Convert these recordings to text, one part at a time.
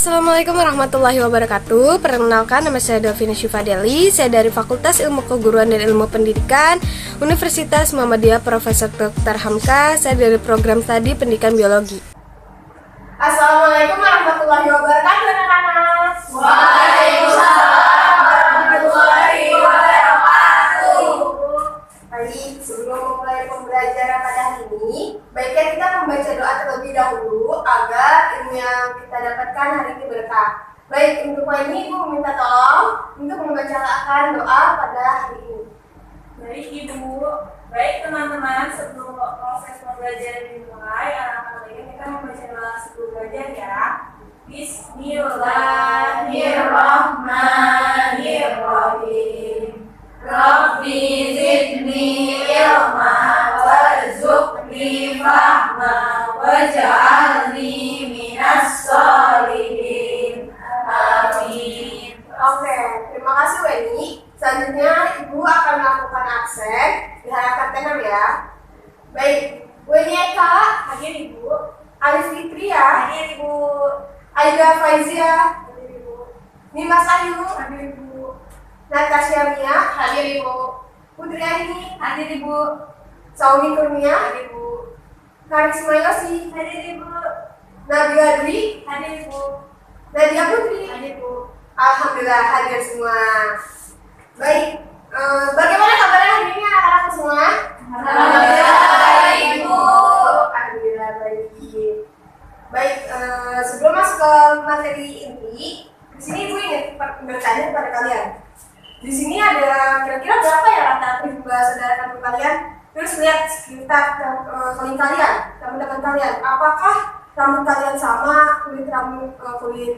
Assalamualaikum warahmatullahi wabarakatuh. Perkenalkan, nama saya Delvina Syifadeli. Saya dari Fakultas Ilmu Keguruan dan Ilmu Pendidikan Universitas Muhammadiyah Profesor Dr. Hamka. Saya dari program studi Pendidikan Biologi. Assalamualaikum warahmatullahi wabarakatuh, anak-anak. Waalaikumsalam warahmatullahi wabarakatuh. Baik, sebelum memulai pembelajaran pada hari ini, baiknya kita membaca doa terlebih dahulu agar ilmu yang kita dapatkan hari ini berkah. Baik, untuk ini Ibu meminta tolong untuk membacakan doa pada hari ini. Baik Ibu, baik teman-teman, sebelum proses pembelajaran dimulai, anak-anak kita membaca doa sebelum belajar ya. Bismillahirrahmanirrahim. Rabbi zidni ilma warzuqni fahma waj'alni minas sholihin. Amin. Oke, terima kasih Weni. Selanjutnya Ibu akan melakukan absen. Diharapkan tenang ya. Baik, Weni Eka, Hadir Ibu. Alif Fitria, Hadir Ibu. Aida Faizia, Hadir Ibu. Nimas Ayu, Hadir Ibu. Natasha Mia, Hadir Ibu. Putri Aini, Hadir Ibu. Saumi Kurnia, Hadir Ibu. Karisma Yosi, Hadir Ibu. Nabila Dwi, Hadir Ibu. Nadia Putri. Hadir Ibu. Alhamdulillah hadir semua. Baik, bagaimana kabarnya hari ini anak-anak semua? Alhamdulillah Ibu. Alhamdulillah baik. Baik, sebelum masuk ke materi inti, di sini Ibu ingin bertanya kepada kalian. Di sini ada kira-kira berapa ya rata-rata jumlah saudara kandung kalian? Terus lihat sekitar saling kalian, teman-teman kalian. Apakah rambut kalian sama, kulit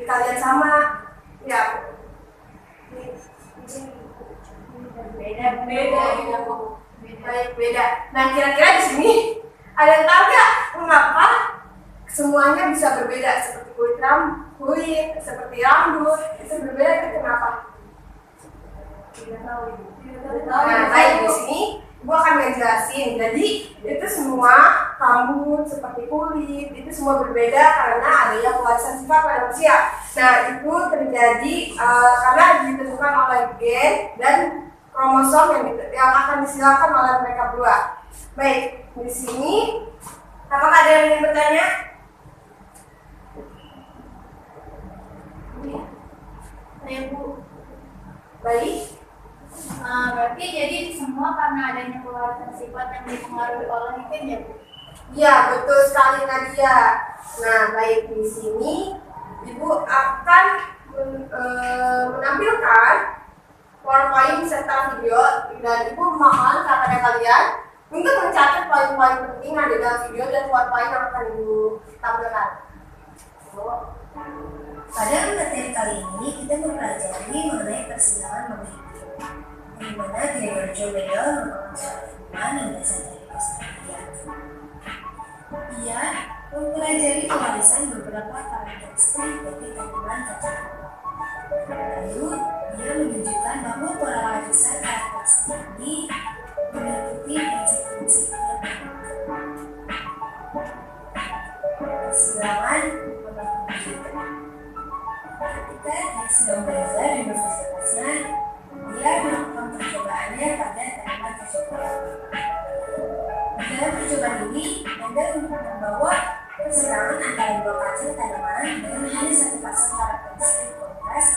kalian sama? Ya. Beda Ibu. Baik, beda. Nah, kira-kira di sini ada yang tahu nggak mengapa semuanya bisa berbeda, seperti kulit, seperti rambut, itu berbeda, itu kenapa? Tidak tahu Ibu. Nah, baik, di sini Ibu akan ngejelasin. Jadi itu semua rambut seperti kulit itu semua berbeda karena adanya pewarisan sifat pada manusia. Nah, itu terjadi karena ditentukan oleh gen dan kromosom yang akan disilakan oleh mereka berdua. Baik, di sini apakah ada yang ingin bertanya? Ibu. Baik. Berarti jadi semua karena adanya pewarisan sifat yang dipengaruhi oleh gen ya Bu? Ya, betul sekali Nadia. Nah, baik, di sini Ibu akan menampilkan PowerPoint serta video dan Ibu mohon kepada kalian untuk mencatat poin-poin penting yang ada dalam video dan PowerPoint yang akan Ibu tampilkan. Pada materi kali ini kita mempelajari mengenai persilangan memiliki, di mana Gregorio Mendel merupakan seorang ilmuwan yang berasal dari Australia. Ia mempelajari pewarisan beberapa karakteristik dari tanaman kacang. Lalu, ia menunjukkan bahwa pola warisan karakteristik ini mengikuti prinsip-prinsip yang berikut. Persilangan memiliki. Ketika dia sedang belajar di universitasnya, dia melakukan percobaannya pada tanaman kacang. Dalam percobaan ini, Mendel membawa persilangan antara dua kacang tanaman dengan hanya satu pasang karakteristik kontras.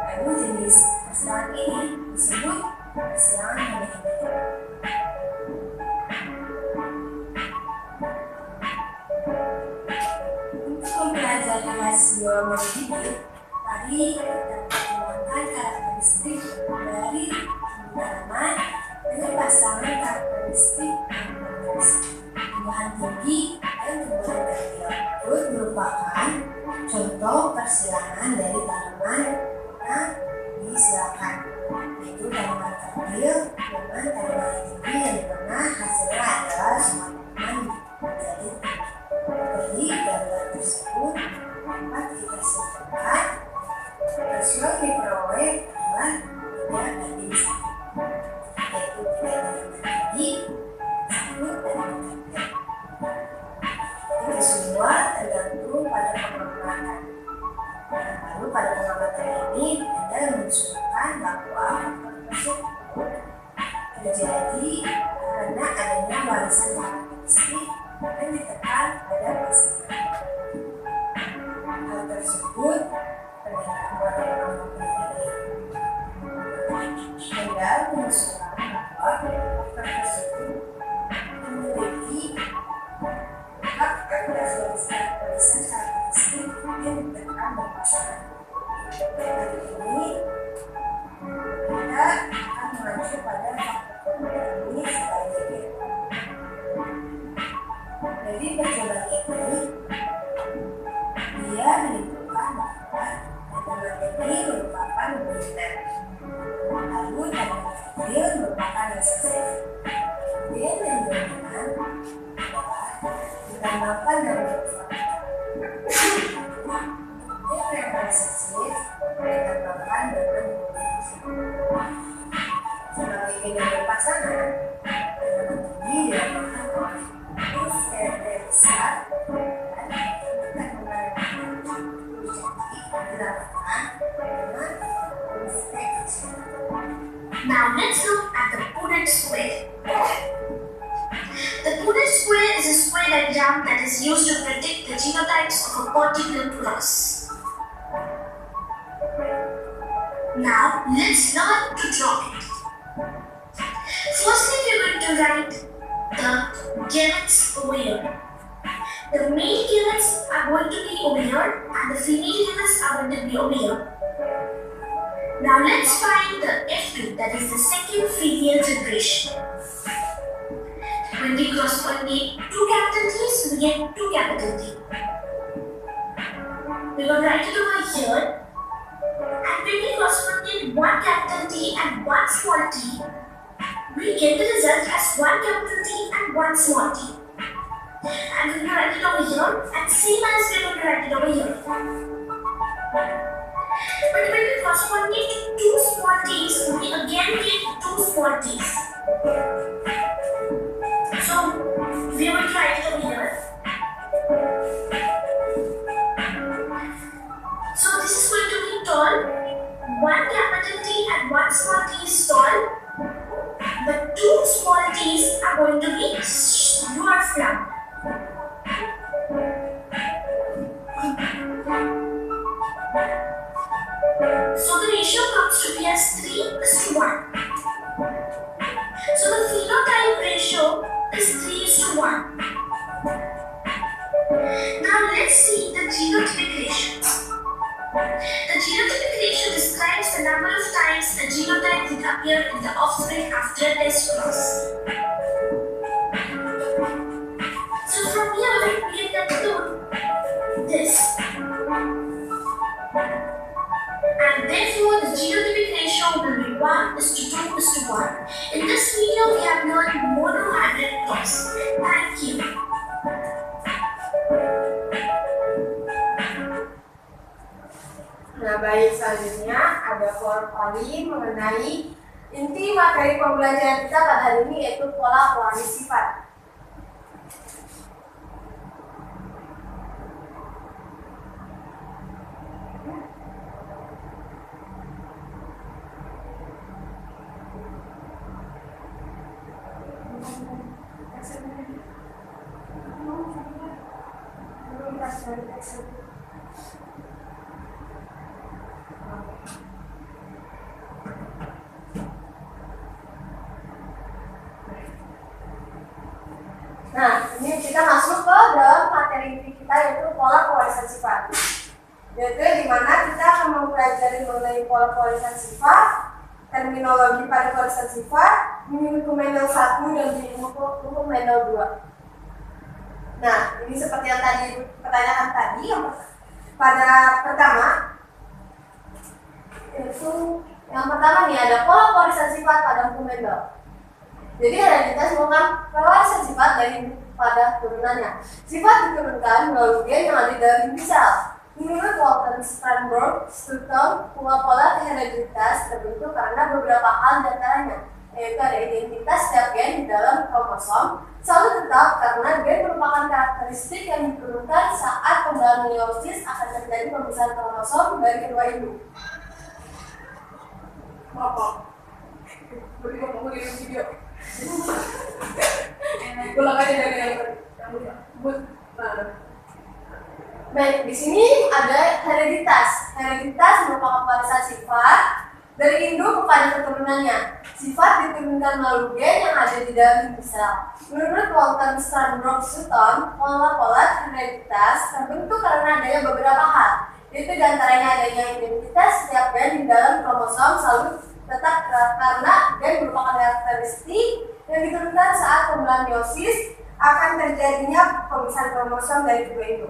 Lalu jenis persilangan ini disebut persilangan monohibrid. Untuk mempelajari hasil monohibrid, tadi kita menggunakan karakteristik dari tanaman dengan pasangan karakteristik tumbuhan tinggi dan tumbuhan kecil. Itu merupakan contoh persilangan dari tanaman yang disilakan, yaitu tanaman kecil dengan tanaman tinggi yang dimana hasilnya adalah semua tanaman menjadi tinggi. Jadi gambar tersebut dapat kita simpulkan hasil yang diperoleh adalah tiga banding satu, yaitu tiga tanaman tinggi, satu tanaman kecil. Itu semua tergantung pada pengembangan karena adanya warisan karakteristik yang ditekan pada pasangan. Hal tersebut terdapat pada Anda mengusulkan bahwa faktor tersebut memiliki hak atas warisan karakteristik yang ditekan pada pasangan. Hari ini kita akan mengacu pada faktor ini sebagai dari percobaan ini dia menunjukkan bahwa matematika merupakan militer, lalu dia merupakan reserve. Dia menunjukkan bahwa ditambahkan dalam dia representatif ditambahkan dengan sebagai kinerja pasangan ini dilakukan oleh terus besar dan akan mengalami Now let's look at the Punnett square. The Punnett square is a square diagram that is used to predict the genotypes of a particular class. Now let's learn to draw it. Firstly, we are going to write the gametes over here. The male gametes are going to be over here and the female gametes are going to be over here. Now let's find the F2, that is the second female generation. When we cross-pollinate two capital T's, we get two capital T. We will write it over here. And when we cross-pollinate one capital T and one small t, we get the result as one capital T and one small t. And we will write it over here, and same as we are going to write it over here. But when we cross-pollinate two small t's, we again get two small t's. So we will write it over here. So this is going to be tall. One capital T and one small t is tall. But two small t's are going to be dwarf lump. So the ratio comes to be as 3:1. So the phenotype ratio is 3:1. Now let's see the genotypic ratio. The genotypic ratio describes the number of times a genotype will appear in the offspring after a test cross. So from here we can conclude this. And therefore the genotypic ratio will be 1:2:1. In this video we have learned monohybrid cross. Thank you. Nah, baik, selanjutnya ada poin mengenai inti materi pembelajaran kita pada hari ini, yaitu pola polaris sifat. Nah, ini kita masuk ke dalam materi inti kita, yaitu pola pewarisan sifat. Yaitu di mana kita akan mempelajari mengenai pola pewarisan sifat, terminologi pada pewarisan sifat, di buku Mendel 1 dan di buku Mendel 2. Nah, ini seperti yang tadi pertanyaan tadi, pada pertama, yaitu yang pertama nih ada pola pewarisan sifat pada buku Mendel. Jadi ada kita semuanya pewarisan sifat dari pada turunannya. Sifat diturunkan melalui gen yang ada dari misal. Menurut Walter Sternberg, struktur pola hereditaritas terbentuk karena beberapa hal diantaranya, yaitu ada identitas setiap gen di dalam kromosom selalu tetap karena gen merupakan karakteristik yang diturunkan saat pembahasan meiosis akan terjadi pemisahan kromosom dari kedua induk. Apa? Beri ngomong di video. Ulang aja dari yang baik, di sini ada hereditas. Hereditas merupakan warisan sifat dari induk kepada keturunannya. Sifat diturunkan melalui gen yang ada di dalam inti sel. Menurut Walter Stanbrook Sutton, pola-pola hereditas terbentuk karena adanya beberapa hal. Itu diantaranya adanya identitas setiap gen di dalam kromosom selalu tetap karena gen merupakan karakteristik yang diturunkan saat pembelahan meiosis akan terjadinya pemisahan kromosom dari kedua itu.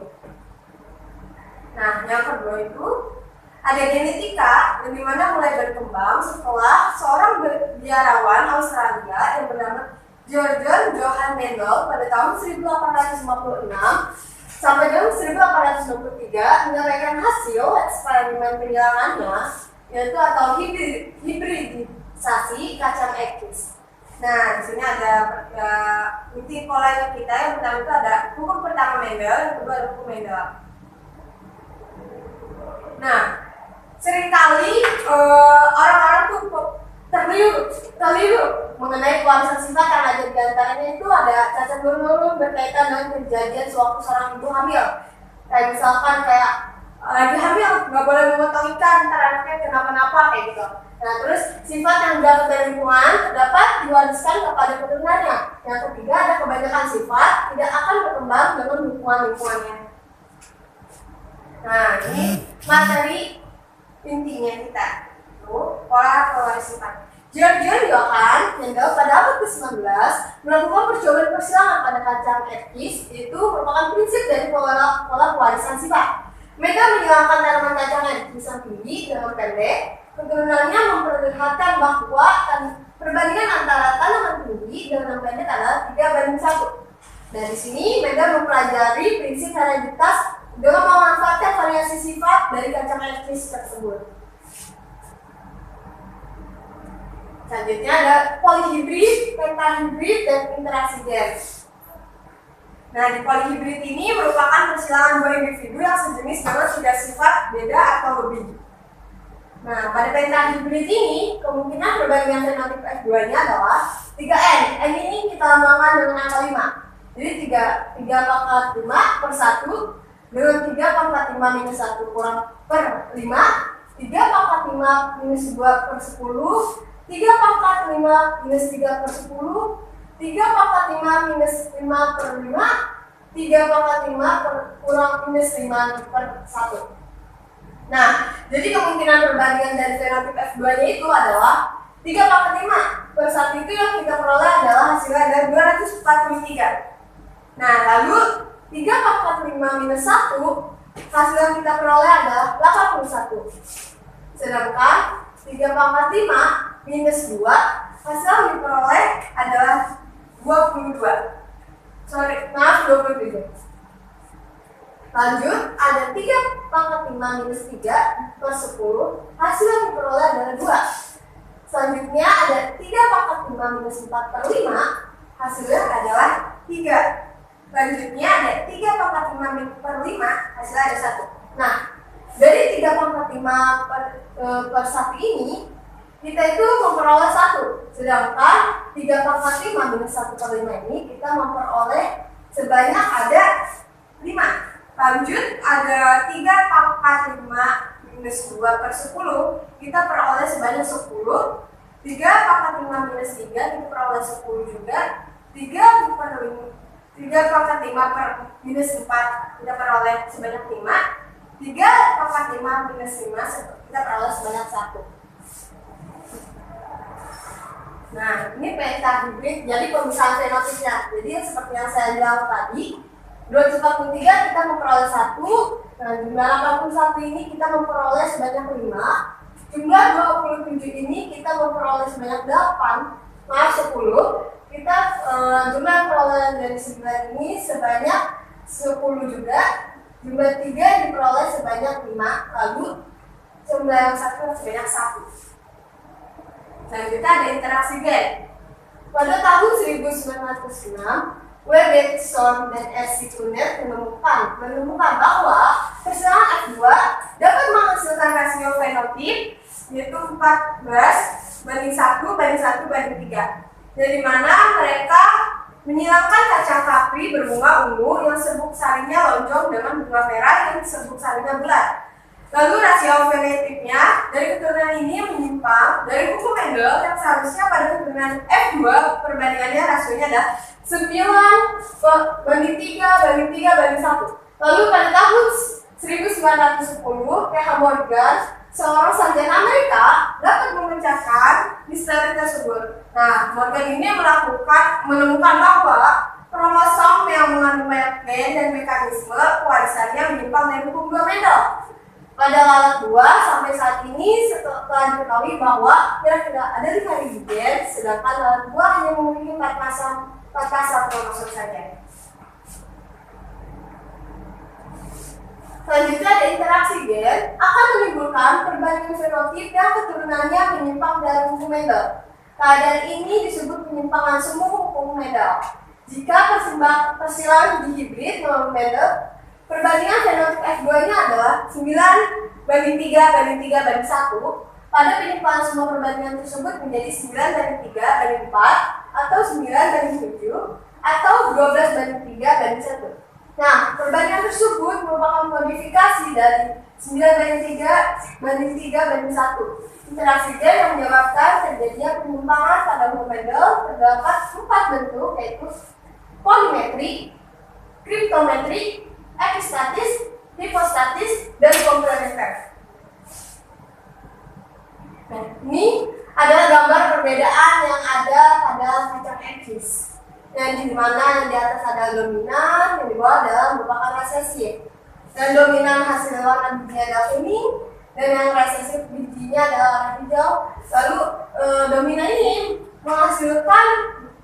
Nah, yang kedua itu ada genetika yang dimana mulai berkembang setelah seorang biarawan Australia yang bernama George Johann Mendel pada tahun 1856 sampai tahun 1863 menyampaikan hasil eksperimen penyerangannya, yaitu atau hibridisasi kacang ekis. Nah, di sini ada inti pola kita. Yang pertama itu ada hukum pertama Mendel, yang kedua ada hukum Mendel. Nah, seringkali orang-orang tuh terliru mengenai pewarisan sifat yang ada di antaranya itu ada cacat menurun berkaitan dengan kejadian sewaktu seorang ibu hamil. Kayak misalkan lagi hamil nggak boleh memotong ikan, ntar anaknya kenapa-napa kayak gitu. Nah, terus sifat yang dapat dari lingkungan dapat diwariskan kepada keturunannya. Yang ketiga ada kebanyakan sifat tidak akan berkembang dengan lingkungannya. Nah, ini materi intinya kita. Pola sifat. George Johann Mendel pada abad ke-19 melakukan percobaan persilangan pada kacang ekis. Itu merupakan prinsip dari pola pewarisan sifat. Mereka menghilangkan tanaman kacang ekis yang tinggi dengan pendek. Keturunannya memperlihatkan bahwa perbandingan antara tanaman tinggi dan yang pendek adalah 3:1. Dari sini Mendel mempelajari prinsip hereditas dengan memanfaatkan variasi sifat dari kacang ekis tersebut. Selanjutnya ada polihibrid, pentahibrid, dan interaksi gen. Nah, di polihibrid ini merupakan persilangan dua individu yang sejenis dengan sudah sifat beda atau lebih. Nah, pada pentahibrid ini kemungkinan perbandingan fenotip F2-nya adalah 3N. N ini kita lambangkan dengan angka 5. Jadi 3 pangkat 5 per 1 dengan 3 pangkat 5 minus 1 kurang per 5, 3 pangkat 5 minus 2 per 10, 3 pangkat 5 minus 3 per 10, 3 pangkat 5 minus 5 per 5, 3 pangkat 5 per kurang minus 5 per 1. Nah, jadi kemungkinan perbandingan dari fenotip F2-nya itu adalah 3 pangkat 5 per 1 itu yang kita peroleh adalah hasilnya ada 243. Nah, lalu 3 pangkat 5 minus 1 hasil yang kita peroleh adalah 81. Sedangkan 3 pangkat 5 minus 2 hasil yang diperoleh adalah 22. 27. Lanjut, ada 3 pangkat 5 minus 3 per 10 hasil yang diperoleh adalah 2. Selanjutnya ada 3 pangkat 5 minus 4 per 5 hasilnya adalah 3. Selanjutnya ada 3 pangkat 5 per 5 hasilnya ada 1. Nah, dari 3 pangkat 5 per 1 ini kita itu memperoleh 1. Sedangkan 3 pangkat 5 minus 1 per 5 ini kita memperoleh sebanyak ada 5. Lanjut, ada 3 pangkat 5 minus 2 per 10 kita peroleh sebanyak 10. 3 pangkat 5 minus 3 kita peroleh 10 juga. 3 pangkat 5 per minus 4 kita peroleh sebanyak 5. 3 pangkat 5 minus 5 kita peroleh sebanyak 1. Nah, ini pentahibrid, jadi pemisahan fenotipnya. Jadi seperti yang saya bilang tadi, 243 kita memperoleh 1. Nah, jumlah 81 ini kita memperoleh sebanyak 5. Jumlah 27 ini kita memperoleh sebanyak 8. Maaf, 10. Kita jumlah perolehan dari 9 ini sebanyak 10 juga. Jumlah 3 diperoleh sebanyak 5. Lalu jumlah yang 1 sebanyak 1. Selanjutnya ada interaksi gen. Pada tahun 1906, Webberson dan S. Tunet menemukan bahwa persilangan F2 dapat menghasilkan rasio fenotip yaitu 14:1:1:3. Dari mana mereka menyilangkan kacang kapri berbunga ungu yang serbuk sarinya lonjong dengan bunga merah yang serbuk sarinya bulat. Lalu rasio fenotipnya dari keturunan ini menyimpang dari buku Mendel yang seharusnya pada keturunan F2 perbandingannya rasionya adalah 9:3:1. Lalu pada tahun 1910, T.H. Morgan, seorang sarjana Amerika, dapat memecahkan misteri tersebut. Nah, Morgan ini menemukan bahwa kromosom yang mengandung banyak gen dan mekanisme pewarisannya menyimpang dari hukum 2 Mendel. Pada lalat 2 sampai saat ini setelah diketahui bahwa kira-kira ada 5.000 gen, sedangkan lalat 2 hanya memiliki 4 pasang kromosom saja. Selanjutnya ada interaksi gen akan menimbulkan perbandingan fenotip yang keturunannya menyimpang dari hukum Mendel. Keadaan ini disebut penyimpangan semu hukum Mendel. Jika persilangan dihibrid melalui Mendel, perbandingan fenotip F2-nya adalah 9:3:3:1. Pada penyimpangan semua perbandingan tersebut menjadi 9:3:4 atau 9:7 atau 12:3:1. Nah, perbandingan tersebut merupakan modifikasi dari 9:3:1. Interaksi gen yang menyebabkan terjadinya penyimpangan pada hukum Mendel terdapat 4 bentuk, yaitu polimetri, kriptometri, epistatis, hipostatis, dan komplementer. Nah, ini adalah gambar perbedaan yang ada pada kacang eksis. Yang di mana yang di atas ada dominan, yang di bawah adalah merupakan resesif. Dan dominan hasil warna bijinya adalah kuning, dan yang resesif bijinya adalah warna hijau. Lalu dominan ini menghasilkan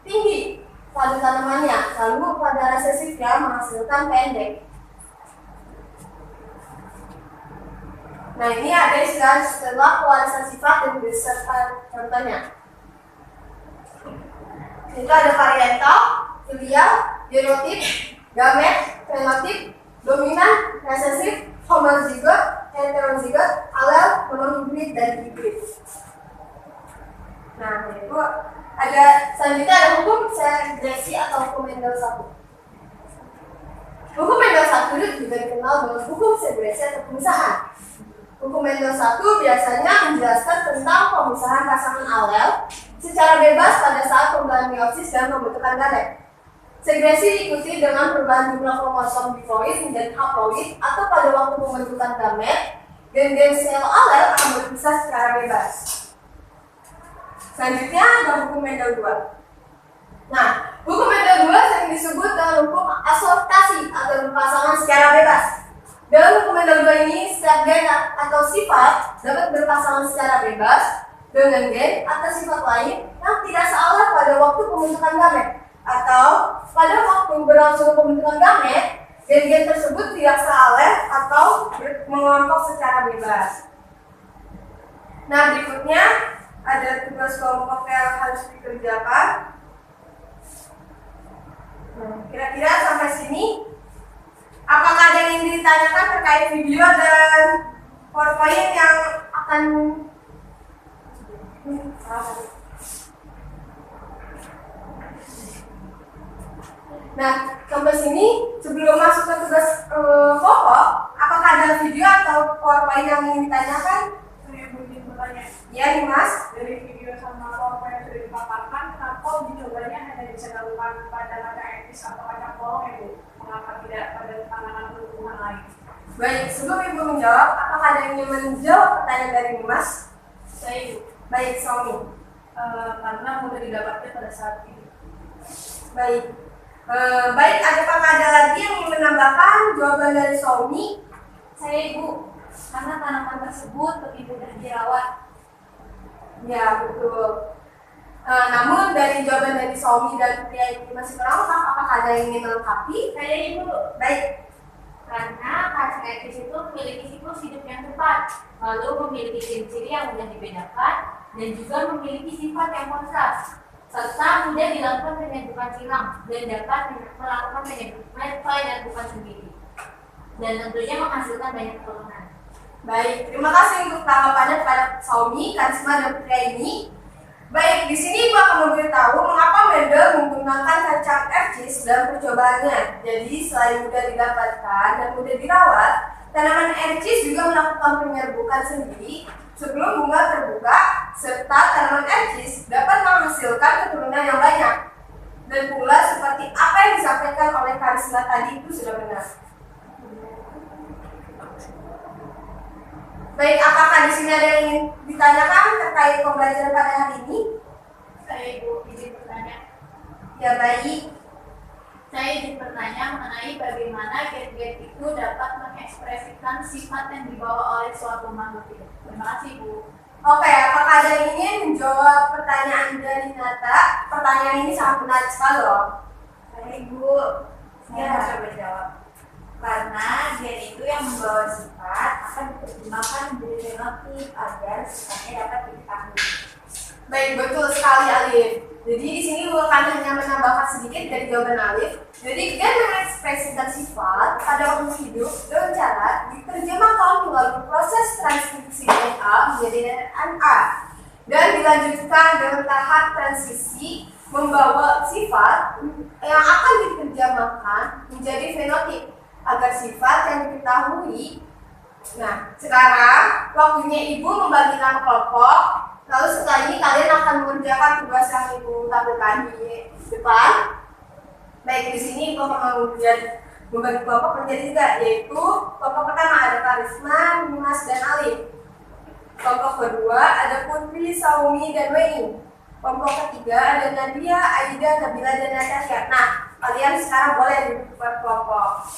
tinggi pada tanamannya, lalu pada resesifnya menghasilkan pendek. Nah, ini ada istilah setelah pewarisan sifat dan beserta contohnya. Itu ada varietal, filial, genotip, gamet, fenotip, dominan, resesif, homozigot, heterozigot, alel, monohibrid, dan hibrid. Nah, itu ada selanjutnya ada hukum segresi atau hukum Mendel 1. Hukum Mendel 1 juga dikenal dengan hukum segresi atau pemisahan. Hukum Mendel 1 biasanya menjelaskan tentang pemisahan pasangan alel secara bebas pada saat perubahan meiosis dan pembentukan gamet. Segresi diikuti dengan perubahan jumlah kromosom diploid menjadi haploid atau pada waktu pembentukan gamet, gen-gen sel alel akan berpisah secara bebas. Selanjutnya ada hukum Mendel 2. Nah, hukum Mendel 2 sering disebut dengan hukum asortasi atau berpasangan secara bebas. Dalam hukum Mendel 2 ini, setiap gen atau sifat dapat berpasangan secara bebas dengan gen atau sifat lain yang tidak sealel pada waktu pembentukan gamet, atau pada waktu berlangsung pembentukan gamet, gen-gen tersebut tidak sealel atau mengelompok secara bebas. Nah, berikutnya ada tugas kelompok yang harus dikerjakan. Kira-kira sampai sini, apakah ada yang ingin ditanyakan terkait video dan PowerPoint yang akan Nah, sampai sini sebelum masuk ke tugas pokok, apakah ada video atau PowerPoint yang ingin ditanyakan? Saya ingin bertanya. Ya, nih Mas. Dari video sama PowerPoint yang sudah dipaparkan, kenapa uji cobanya hanya bisa dilakukan pada kacang eksis atau kacang polong ya Bu? Mengapa tidak pada tanaman tumbuhan lain? Baik, sebelum Ibu menjawab, apakah ada yang ingin menjawab pertanyaan dari Mas? Saya Ibu. Baik, Somi. Karena mudah didapatkan pada saat ini. Baik. Baik, apakah ada lagi yang ingin menambahkan jawaban dari Somi? Saya Ibu, karena tanaman tersebut lebih mudah dirawat. Ya, betul. Namun dari jawaban dari Somi dan pria ini masih kurang lengkap, apakah ada yang ingin melengkapi? Saya Ibu, Baik. karena kacang eksis itu memiliki siklus hidup yang cepat, lalu memiliki ciri-ciri yang mudah dibedakan, dan juga memiliki sifat yang kontras, serta mudah dilakukan penyedukan silang dan dapat melakukan penyedukan sendiri, dan tentunya menghasilkan banyak keturunan. Baik, terima kasih untuk tanggapannya kepada Saumi, Karisma, dan pria ini. Baik, di sini Ibu akan memberitahu mengapa Mendel menggunakan kacang ercis dalam percobaannya. Jadi, selain mudah didapatkan dan mudah dirawat, tanaman ercis juga melakukan penyerbukan sendiri sebelum bunga terbuka, serta tanaman ercis dapat menghasilkan keturunan yang banyak. Dan pula seperti apa yang disampaikan oleh Karisma tadi itu sudah benar. Baik, apakah di sini ada yang ingin ditanyakan terkait pembelajaran pada hari ini? Saya Ibu izin bertanya. Ya, baik. Saya izin bertanya mengenai bagaimana gen-gen itu dapat mengekspresikan sifat yang dibawa oleh suatu makhluk hidup. Terima kasih, Bu. Oke, apakah ada yang ingin menjawab pertanyaan dari Nata? Pertanyaan ini sangat menarik sekali loh. Baik Bu, saya harus coba jawab. Karena gen itu yang membawa sifat akan diterjemahkan menjadi fenotip agar sifatnya dapat diketahui. Baik, betul sekali Alif. Jadi di sini gue akan hanya menambahkan sedikit dari jawaban Alif. Jadi gen mengekspresikan sifat pada makhluk hidup dengan cara diterjemahkan melalui proses transkripsi DNA menjadi RNA dan dilanjutkan dengan tahap transisi membawa sifat yang akan diterjemahkan menjadi fenotip agar sifat yang diketahui. Nah, sekarang waktunya Ibu membagi 6 kelompok. Lalu setelah ini kalian akan mengerjakan tugas yang Ibu tampilkan di depan. Baik, di sini Ibu akan membagi kelompok menjadi 3, yaitu kelompok pertama ada Karisma, Dimas, dan Alif. Kelompok kedua ada Putri, Saumi, dan Weni. Kelompok ketiga ada Nadia, Aida, Nabila, dan Natasha. Nah, kalian sekarang boleh dibuat kelompok.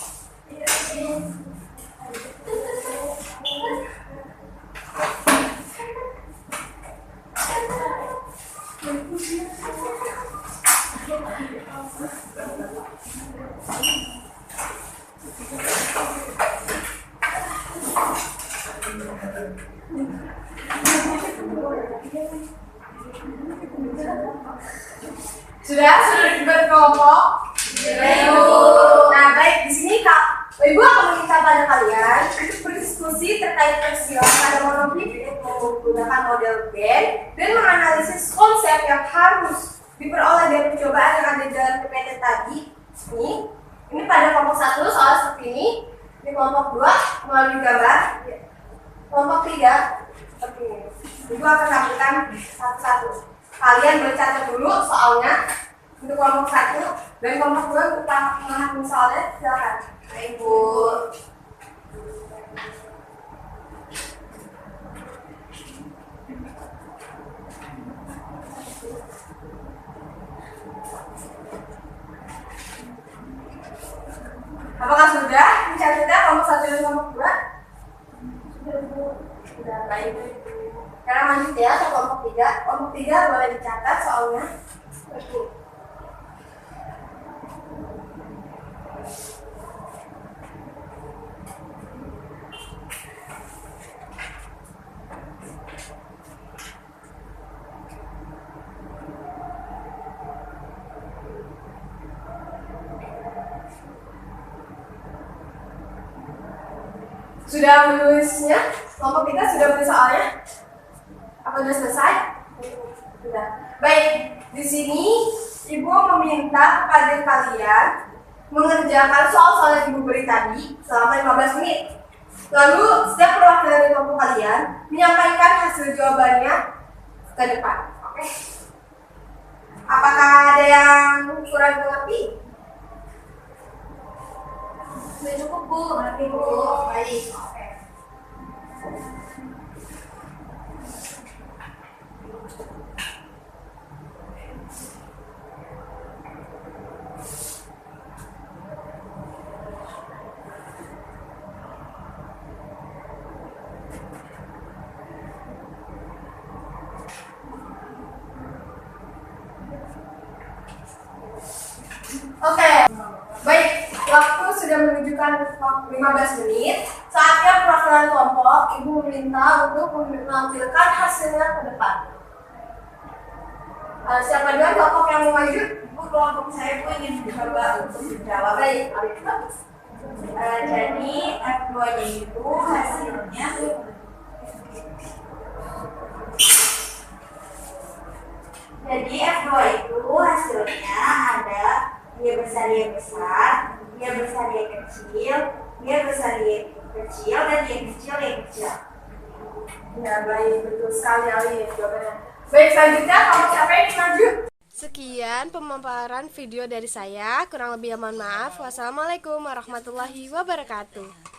Sudah dibuat kelompok? Nah, baik, di sini Ibu akan meminta pada kalian untuk berdiskusi terkait peristiwa pada monofit menggunakan model gen dan menganalisis konsep yang harus diperoleh dari percobaan yang ada dalam PPT tadi. Ini pada kelompok 1 soal seperti ini. Di kelompok 2 melalui gambar. Kelompok 3 seperti ini. Ibu akan tampilkan satu-satu. Kalian bercatat dulu soalnya untuk kelompok 1 dan kelompok 2 untuk memahami soalnya. Silakan. Baik, Bu. Apakah sudah mencatatnya kelompok 1 dan kelompok 2? Sudah, baik. Sekarang lanjut ya ke kelompok 3. Kelompok 3 boleh dicatat soalnya. Sudah menulisnya? Kelompok 3 sudah menulis soalnya? Apa sudah selesai? Sudah. Baik, di sini Ibu meminta kepada kalian mengerjakan soal-soal yang Ibu beri tadi selama 15 menit. Lalu setiap perwakilan dari kelompok kalian menyampaikan hasil jawabannya ke depan. Oke? Apakah ada yang kurang mengerti? Sudah cukup, Bu. Mengerti, Bu. Baik. Oke. Oke, baik. Waktu sudah menunjukkan 15 menit. Saatnya perwakilan kelompok. Ibu meminta untuk menampilkan hasilnya ke depan. Siapa dulu kelompok yang mau maju? Bu, kelompok saya Bu ingin mencoba untuk menjawab. Baik. Jadi F2-nya itu hasilnya Jadi F2 itu hasilnya ada dia besar, dia besar, dia besar, dia kecil, dia besar, dia kecil, dan dia kecil, dia kecil. Ya baik, betul sekali Ali jawabannya. Baik, selanjutnya kelompok siapa yang ingin maju? Sekian pemaparan video dari saya. Kurang lebih mohon maaf. Wassalamualaikum warahmatullahi wabarakatuh.